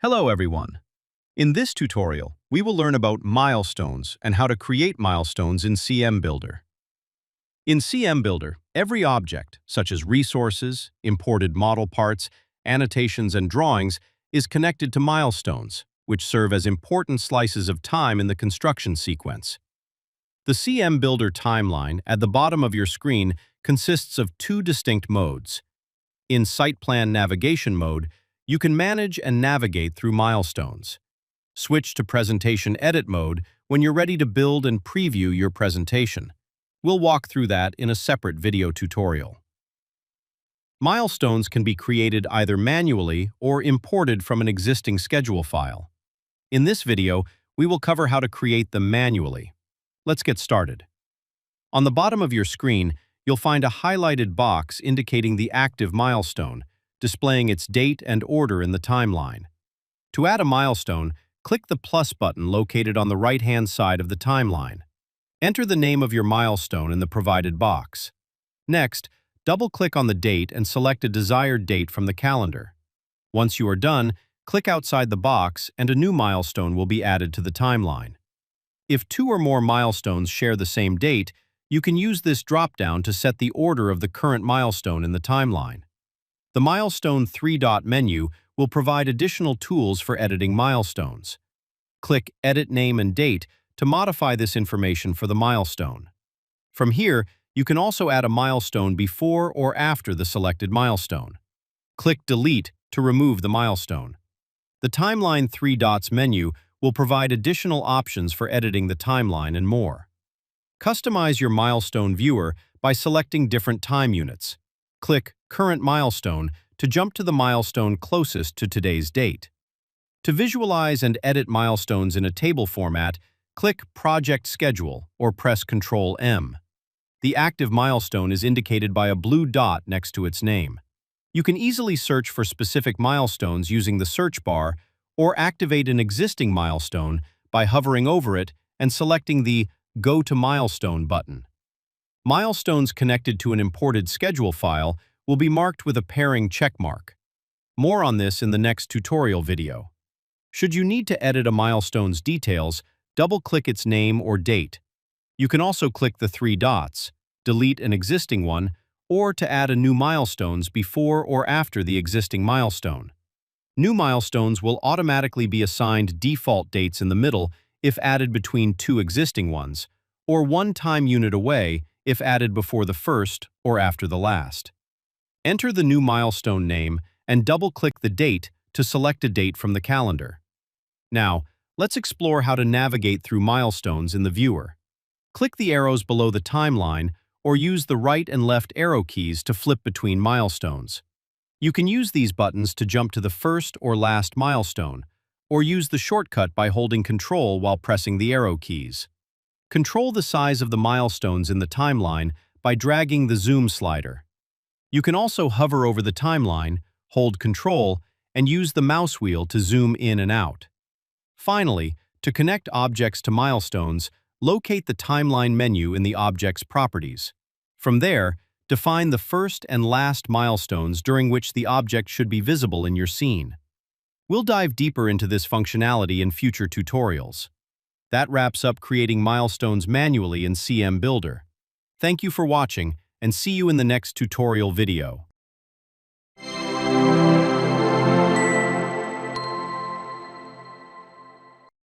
Hello everyone. In this tutorial, we will learn about milestones and how to create milestones in cmBuilder. In cmBuilder, every object, such as resources, imported model parts, annotations, and drawings, is connected to milestones, which serve as important slices of time in the construction sequence. The cmBuilder timeline at the bottom of your screen consists of two distinct modes. In Site Plan Navigation mode, you can manage and navigate through milestones. Switch to Presentation Edit mode when you're ready to build and preview your presentation. We'll walk through that in a separate video tutorial. Milestones can be created either manually or imported from an existing schedule file. In this video, we will cover how to create them manually. Let's get started. On the bottom of your screen, you'll find a highlighted box indicating the active milestone, displaying its date and order in the timeline. To add a milestone, click the plus button located on the right-hand side of the timeline. Enter the name of your milestone in the provided box. Next, double-click on the date and select a desired date from the calendar. Once you are done, click outside the box and a new milestone will be added to the timeline. If two or more milestones share the same date, you can use this drop-down to set the order of the current milestone in the timeline. The Milestone three-dot menu will provide additional tools for editing milestones. Click Edit Name and Date to modify this information for the milestone. From here, you can also add a milestone before or after the selected milestone. Click Delete to remove the milestone. The Timeline three dots menu will provide additional options for editing the timeline and more. Customize your milestone viewer by selecting different time units. Click Current Milestone to jump to the milestone closest to today's date. To visualize and edit milestones in a table format, click Project Schedule or press Ctrl-M. The active milestone is indicated by a blue dot next to its name. You can easily search for specific milestones using the search bar or activate an existing milestone by hovering over it and selecting the Go to Milestone button. Milestones connected to an imported schedule file will be marked with a pairing checkmark. More on this in the next tutorial video. Should you need to edit a milestone's details, double-click its name or date. You can also click the three dots, delete an existing one, or to add a new milestones before or after the existing milestone. New milestones will automatically be assigned default dates in the middle if added between two existing ones, or one time unit away if added before the first or after the last. Enter the new milestone name and double-click the date to select a date from the calendar. Now, let's explore how to navigate through milestones in the viewer. Click the arrows below the timeline or use the right and left arrow keys to flip between milestones. You can use these buttons to jump to the first or last milestone, or use the shortcut by holding Ctrl while pressing the arrow keys. Control the size of the milestones in the timeline by dragging the zoom slider. You can also hover over the timeline, hold Ctrl, and use the mouse wheel to zoom in and out. Finally, to connect objects to milestones, locate the timeline menu in the object's properties. From there, define the first and last milestones during which the object should be visible in your scene. We'll dive deeper into this functionality in future tutorials. That wraps up creating milestones manually in cmBuilder. Thank you for watching, and see you in the next tutorial video.